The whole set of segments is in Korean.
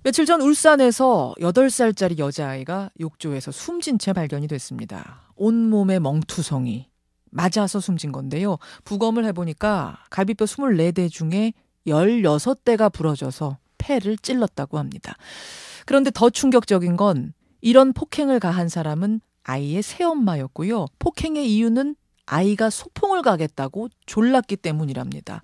며칠 전 울산에서 8살짜리 여자아이가 욕조에서 숨진 채 발견이 됐습니다. 온몸에 멍투성이 맞아서 숨진 건데요. 부검을 해보니까 갈비뼈 24대 중에 16대가 부러져서 폐를 찔렀다고 합니다. 그런데 더 충격적인 건 이런 폭행을 가한 사람은 아이의 새엄마였고요. 폭행의 이유는 아이가 소풍을 가겠다고 졸랐기 때문이랍니다.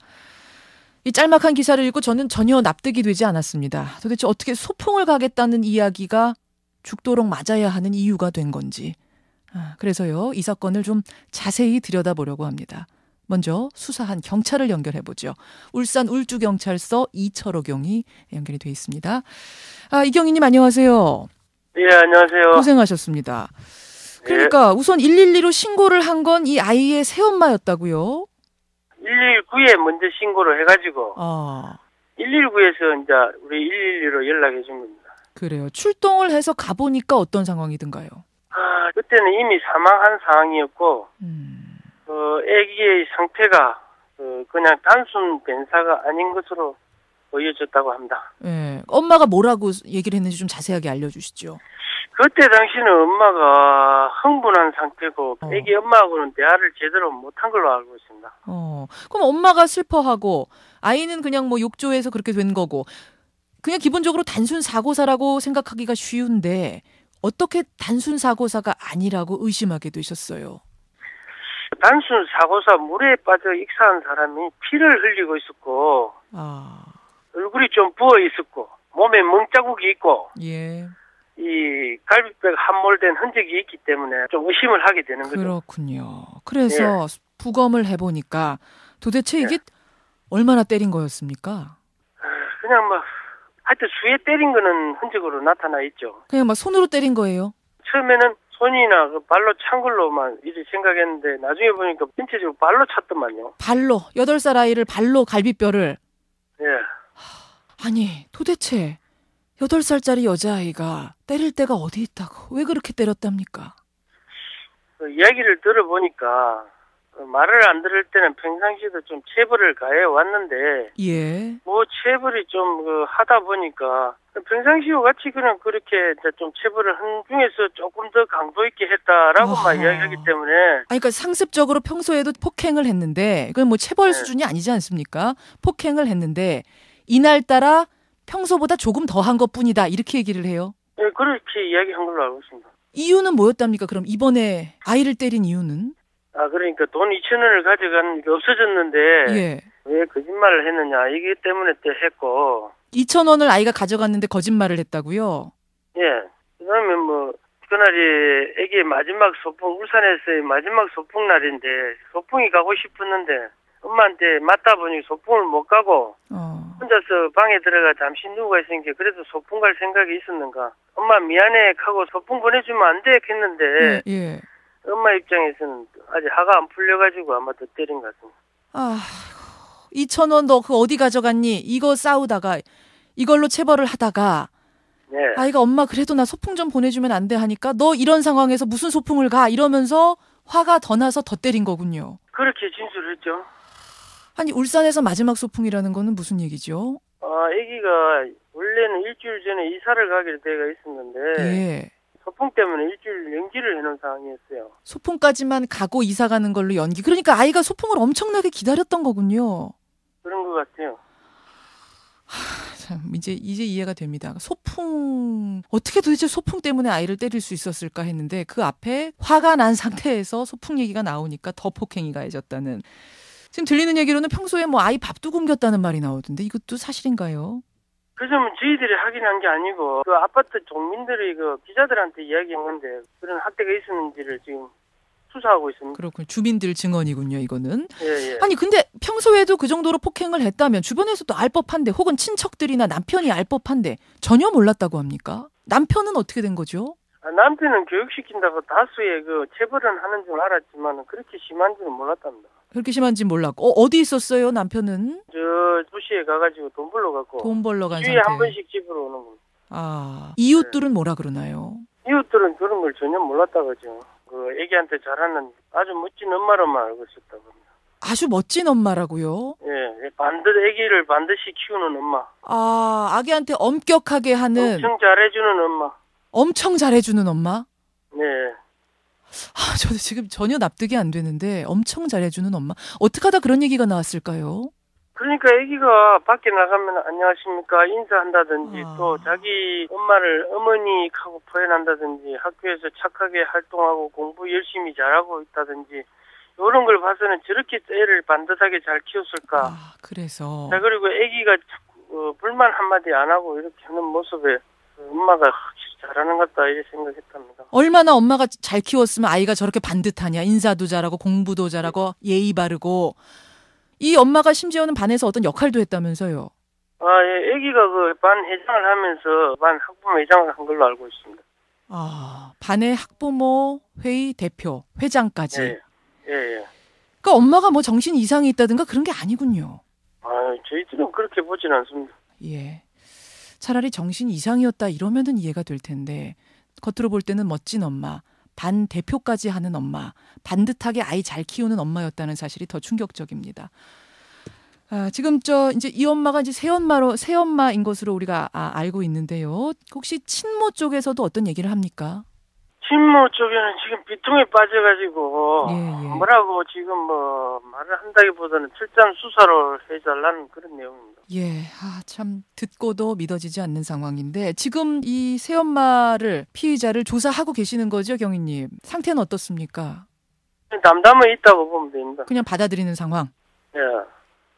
이 짤막한 기사를 읽고 저는 전혀 납득이 되지 않았습니다. 도대체 어떻게 소풍을 가겠다는 이야기가 죽도록 맞아야 하는 이유가 된 건지. 그래서요, 이 사건을 좀 자세히 들여다보려고 합니다. 먼저 수사한 경찰을 연결해보죠. 울산 울주경찰서 이철호 경이 연결이 돼 있습니다. 이경희님 안녕하세요. 예, 안녕하세요. 고생하셨습니다. 그러니까 우선 112로 신고를 한 건 이 아이의 새엄마였다고요? 119에 먼저 신고를 해가지고 119에서 이제 우리 112로 연락해 준 겁니다. 그래요. 출동을 해서 가보니까 어떤 상황이든가요? 그때는 이미 사망한 상황이었고 아기의 상태가 그냥 단순 변사가 아닌 것으로 보여졌다고 합니다. 네, 엄마가 뭐라고 얘기를 했는지 좀 자세하게 알려주시죠. 그때 당시는 엄마가 흥분한 상태고 아기 엄마하고는 대화를 제대로 못한 걸로 알고 있습니다. 그럼 엄마가 슬퍼하고 아이는 그냥 뭐 욕조에서 그렇게 된 거고 그냥 기본적으로 단순 사고사라고 생각하기가 쉬운데 어떻게 단순 사고사가 아니라고 의심하게 되셨어요? 단순 사고사 물에 빠져 익사한 사람이 피를 흘리고 있었고 얼굴이 좀 부어 있었고 몸에 멍자국이 있고 예. 이 갈비뼈가 함몰된 흔적이 있기 때문에 좀 의심을 하게 되는 거죠. 그렇군요. 그래서 부검을 해보니까 도대체 이게 얼마나 때린 거였습니까? 그냥 하여튼 수에 때린 거는 흔적으로 나타나 있죠. 그냥 막 손으로 때린 거예요? 처음에는 손이나 발로 찬 걸로만 이렇게 생각했는데 나중에 보니까 전체적으로 발로 찼더만요. 발로? 8살 아이를 발로 갈비뼈를? 예. 아니 도대체 8살짜리 여자아이가 때릴 데가 어디 있다고 왜 그렇게 때렸답니까? 이야기를 들어보니까 말을 안 들을 때는 평상시에도 좀 체벌을 가해 왔는데 체벌이 좀 하다 보니까 평상시와 같이 그냥 그렇게 좀 체벌을 한 중에서 조금 더 강도 있게 했다라고만 이야기하기 때문에 그러니까 상습적으로 평소에도 폭행을 했는데 그건 뭐 체벌 수준이 아니지 않습니까? 폭행을 했는데 이날따라 평소보다 조금 더 한 것뿐이다 이렇게 얘기를 해요? 네, 그렇게 이야기한 걸로 알고 있습니다. 이유는 뭐였답니까? 그럼 이번에 아이를 때린 이유는? 그러니까 돈 2,000원을 가져간 게 없어졌는데 왜 거짓말을 했느냐 이게 때문에 또 했고 2,000원을 아이가 가져갔는데 거짓말을 했다고요? 예. 그다음에 그날이 애기의 마지막 소풍 울산에서의 마지막 소풍 날인데 소풍이 가고 싶었는데 엄마한테 맞다 보니 소풍을 못 가고 혼자서 방에 들어가 잠시 누워 있으니까 그래도 소풍 갈 생각이 있었는가. 엄마 미안해 하고 소풍 보내주면 안 돼 했는데 엄마 입장에서는 아직 화가 안 풀려가지고 아마 더 때린 것 같습니다. 2,000원 너 그거 어디 가져갔니? 이거 싸우다가 이걸로 체벌을 하다가 아이가 엄마 그래도 나 소풍 좀 보내주면 안 돼 하니까 너 이런 상황에서 무슨 소풍을 가 이러면서 화가 더 나서 더 때린 거군요. 그렇게 진술했죠. 아니 울산에서 마지막 소풍이라는 거는 무슨 얘기죠? 아기가 원래는 일주일 전에 이사를 가기로 되어 있었는데 소풍 때문에 일주일 연기를 해놓은 상황이었어요. 소풍까지만 가고 이사 가는 걸로 연기. 그러니까 아이가 소풍을 엄청나게 기다렸던 거군요. 그런 것 같아요. 참 이제 이해가 됩니다. 소풍 어떻게 도대체 소풍 때문에 아이를 때릴 수 있었을까 했는데 그 앞에 화가 난 상태에서 소풍 얘기가 나오니까 더 폭행이 가해졌다는. 지금 들리는 얘기로는 평소에 아이 밥도 굶겼다는 말이 나오던데 이것도 사실인가요? 그 점은 저희들이 확인한 게 아니고 그 아파트 동민들이 기자들한테 이야기한 건데 그런 학대가 있었는지를 지금 수사하고 있습니다. 그렇군요. 주민들 증언이군요, 이거는. 예. 아니 근데 평소에도 그 정도로 폭행을 했다면 주변에서도 알 법한데 혹은 친척들이나 남편이 알 법한데 전혀 몰랐다고 합니까? 남편은 어떻게 된 거죠? 남편은 교육시킨다고 다수의 체벌은 하는 줄 알았지만 그렇게 심한지는 몰랐답니다. 그렇게 심한지는 몰랐고 어디 있었어요 남편은? 저 도시에 가가지고 돈 벌러 갔고 돈 벌러 간 주에 상태. 한 번씩 집으로 오는 겁니다. 이웃들은 뭐라 그러나요? 이웃들은 그런 걸 전혀 몰랐다고 하죠. 애기한테 잘하는 아주 멋진 엄마로만 알고 있었다고 합니다. 아주 멋진 엄마라고요? 예, 아기를 반드시 키우는 엄마. 아, 아기한테 엄격하게 하는. 엄청 잘해주는 엄마. 엄청 잘해주는 엄마? 네. 아, 저도 지금 전혀 납득이 안 되는데 엄청 잘해주는 엄마. 어떻게 하다 그런 얘기가 나왔을까요? 그러니까 아기가 밖에 나가면 안녕하십니까 인사한다든지 아. 또 자기 엄마를 어머니하고 표현한다든지 학교에서 착하게 활동하고 공부 열심히 잘하고 있다든지 이런 걸 봐서는 저렇게 애를 반듯하게 잘 키웠을까. 아, 그래서. 자, 그리고 아기가 불만 한마디 안 하고 이렇게 하는 모습에 엄마가 확실히 잘하는 것 같다 이렇게 생각했답니다. 얼마나 엄마가 잘 키웠으면 아이가 저렇게 반듯하냐. 인사도 잘하고 공부도 잘하고 예의 바르고. 이 엄마가 심지어는 반에서 어떤 역할도 했다면서요. 아, 예, 아기가 그 반 회장을 하면서 반 학부모 회장을 한 걸로 알고 있습니다. 아, 반의 학부모 회의 대표, 회장까지. 예, 예, 예. 그러니까 엄마가 뭐 정신 이상이 있다든가 그런 게 아니군요. 아, 저희들은 그렇게 보진 않습니다. 예. 차라리 정신 이상이었다 이러면은 이해가 될 텐데 겉으로 볼 때는 멋진 엄마, 반 대표까지 하는 엄마, 반듯하게 아이 잘 키우는 엄마였다는 사실이 더 충격적입니다. 아, 지금 이제 이 엄마가 이제 새엄마인 것으로 우리가 알고 있는데요. 혹시 친모 쪽에서도 어떤 얘기를 합니까? 친모 쪽에는 지금 비통에 빠져가지고 예. 뭐라고 지금 뭐 말을 한다기보다는 철저한 수사를 해달라는 그런 내용입니다. 예, 참 듣고도 믿어지지 않는 상황인데 지금 이 새엄마를 피의자를 조사하고 계시는 거죠, 경위님? 상태는 어떻습니까? 담담해 있다고 보면 됩니다. 그냥 받아들이는 상황. 예.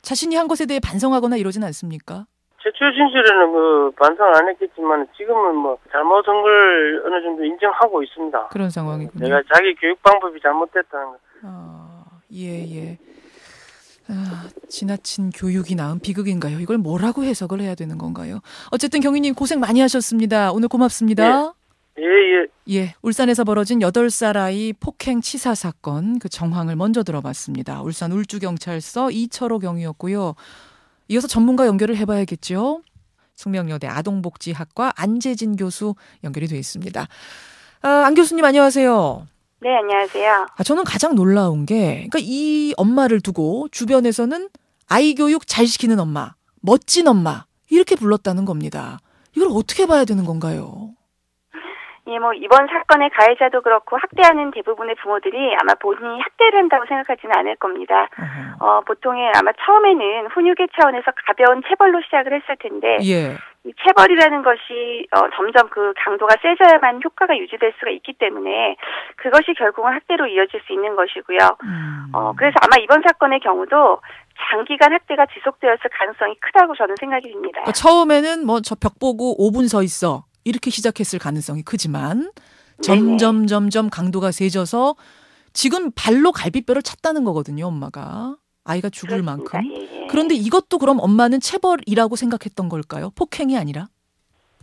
자신이 한 것에 대해 반성하거나 이러진 않습니까? 최초 진술에는 반성을 안 했겠지만 지금은 뭐 잘못한 걸 어느 정도 인정하고 있습니다. 그런 상황이군요. 내가 자기 교육 방법이 잘못됐다는 거. 예. 지나친 교육이 낳은 비극인가요? 이걸 뭐라고 해석을 해야 되는 건가요? 어쨌든 경위님 고생 많이 하셨습니다. 오늘 고맙습니다. 예. 울산에서 벌어진 8살 아이 폭행 치사 사건 그 정황을 먼저 들어봤습니다. 울산 울주경찰서 이철호 경위였고요. 이어서 전문가 연결을 해봐야겠죠. 숙명여대 아동복지학과 안재진 교수 연결이 돼 있습니다. 안 교수님 안녕하세요. 네, 안녕하세요. 저는 가장 놀라운 게 그러니까 이 엄마를 두고 주변에서는 아이 교육 잘 시키는 엄마, 멋진 엄마 이렇게 불렀다는 겁니다. 이걸 어떻게 봐야 되는 건가요? 예, 뭐 이번 사건의 가해자도 그렇고 학대하는 대부분의 부모들이 아마 본인이 학대를 한다고 생각하지는 않을 겁니다. 보통에 아마 처음에는 훈육의 차원에서 가벼운 체벌로 시작을 했을 텐데 예. 이 체벌이라는 것이 점점 그 강도가 세져야만 효과가 유지될 수가 있기 때문에 그것이 결국은 학대로 이어질 수 있는 것이고요. 그래서 아마 이번 사건의 경우도 장기간 학대가 지속되었을 가능성이 크다고 저는 생각이 듭니다. 그러니까 처음에는 뭐 저 벽 보고 5분 서 있어 이렇게 시작했을 가능성이 크지만 점점 강도가 세져서 지금 발로 갈비뼈를 찼다는 거거든요, 엄마가. 아이가 죽을 그렇습니다. 만큼. 예. 그런데 이것도 그럼 엄마는 체벌이라고 생각했던 걸까요? 폭행이 아니라?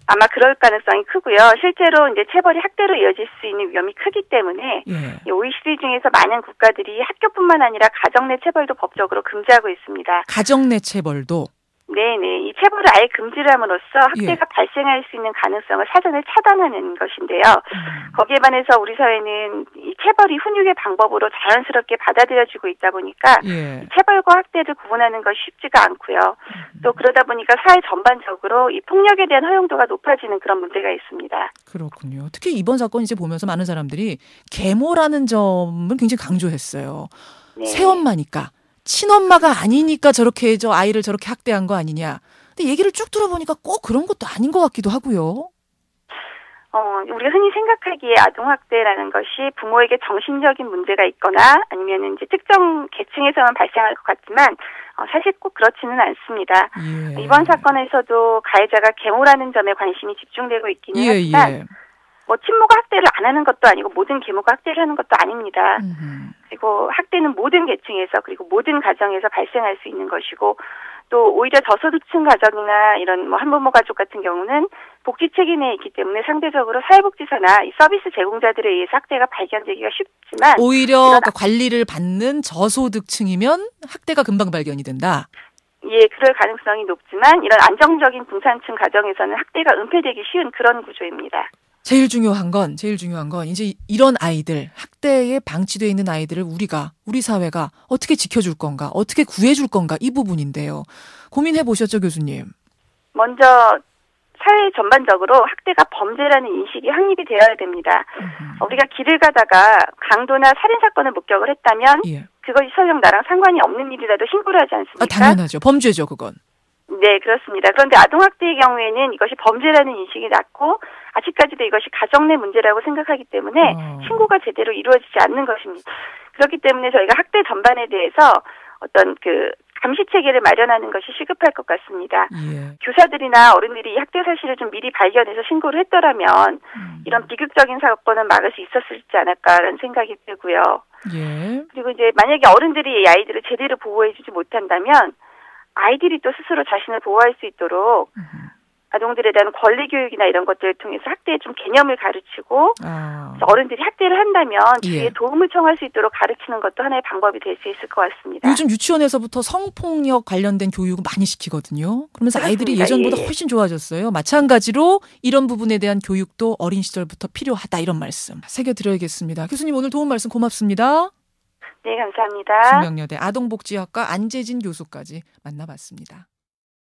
아마 그럴 가능성이 크고요. 실제로 이제 체벌이 학대로 이어질 수 있는 위험이 크기 때문에 이 OECD 중에서 많은 국가들이 학교뿐만 아니라 가정 내 체벌도 법적으로 금지하고 있습니다. 가정 내 체벌도? 네네. 이 체벌을 아예 금지를 함으로써 학대가 발생할 수 있는 가능성을 사전에 차단하는 것인데요. 거기에 반해서 우리 사회는 이 체벌이 훈육의 방법으로 자연스럽게 받아들여지고 있다 보니까 체벌과 학대를 구분하는 것이 쉽지가 않고요. 또 그러다 보니까 사회 전반적으로 이 폭력에 대한 허용도가 높아지는 그런 문제가 있습니다. 그렇군요. 특히 이번 사건 이제 보면서 많은 사람들이 계모라는 점을 굉장히 강조했어요. 네. 새엄마니까. 친엄마가 아니니까 저렇게 아이를 저렇게 학대한 거 아니냐. 근데 얘기를 쭉 들어보니까 꼭 그런 것도 아닌 것 같기도 하고요. 우리가 흔히 생각하기에 아동학대라는 것이 부모에게 정신적인 문제가 있거나 아니면 이제 특정 계층에서만 발생할 것 같지만 사실 꼭 그렇지는 않습니다. 예. 이번 사건에서도 가해자가 계모라는 점에 관심이 집중되고 있기는 하지만 뭐 친모가 학대를 안 하는 것도 아니고 모든 계모가 학대를 하는 것도 아닙니다. 그리고 학대는 모든 계층에서 그리고 모든 가정에서 발생할 수 있는 것이고 또 오히려 저소득층 가정이나 이런 뭐 한부모 가족 같은 경우는 복지 체계 내에 있기 때문에 상대적으로 사회복지사나 이 서비스 제공자들에 의해서 학대가 발견되기가 쉽지만 오히려 그러니까 관리를 받는 저소득층이면 학대가 금방 발견이 된다. 예, 그럴 가능성이 높지만 이런 안정적인 중산층 가정에서는 학대가 은폐되기 쉬운 그런 구조입니다. 제일 중요한 건 이제 이런 아이들, 학대에 방치되어 있는 아이들을 우리 사회가 어떻게 지켜줄 건가, 어떻게 구해줄 건가 이 부분인데요. 고민해 보셨죠, 교수님? 먼저 사회 전반적으로 학대가 범죄라는 인식이 확립이 되어야 됩니다. 우리가 길을 가다가 강도나 살인 사건을 목격을 했다면 그것이 설령 나랑 상관이 없는 일이라도 신고를 하지 않습니까? 당연하죠. 범죄죠, 그건. 네, 그렇습니다. 그런데 아동학대의 경우에는 이것이 범죄라는 인식이 낮고 아직까지도 이것이 가정 내 문제라고 생각하기 때문에 신고가 제대로 이루어지지 않는 것입니다. 그렇기 때문에 저희가 학대 전반에 대해서 어떤 감시 체계를 마련하는 것이 시급할 것 같습니다. 교사들이나 어른들이 이 학대 사실을 좀 미리 발견해서 신고를 했더라면 이런 비극적인 사건은 막을 수 있었을지 않을까라는 생각이 들고요. 그리고 이제 만약에 어른들이 이 아이들을 제대로 보호해주지 못한다면 아이들이 또 스스로 자신을 보호할 수 있도록 아동들에 대한 권리 교육이나 이런 것들을 통해서 학대의 좀 개념을 가르치고 어른들이 학대를 한다면 주위에 도움을 청할 수 있도록 가르치는 것도 하나의 방법이 될 수 있을 것 같습니다. 요즘 유치원에서부터 성폭력 관련된 교육을 많이 시키거든요. 그러면서 그렇습니다. 아이들이 예전보다 훨씬 좋아졌어요. 마찬가지로 이런 부분에 대한 교육도 어린 시절부터 필요하다 이런 말씀 새겨드려야겠습니다. 교수님 오늘 도움 말씀 고맙습니다. 네, 감사합니다. 신명여대 아동복지학과 안재진 교수까지 만나봤습니다.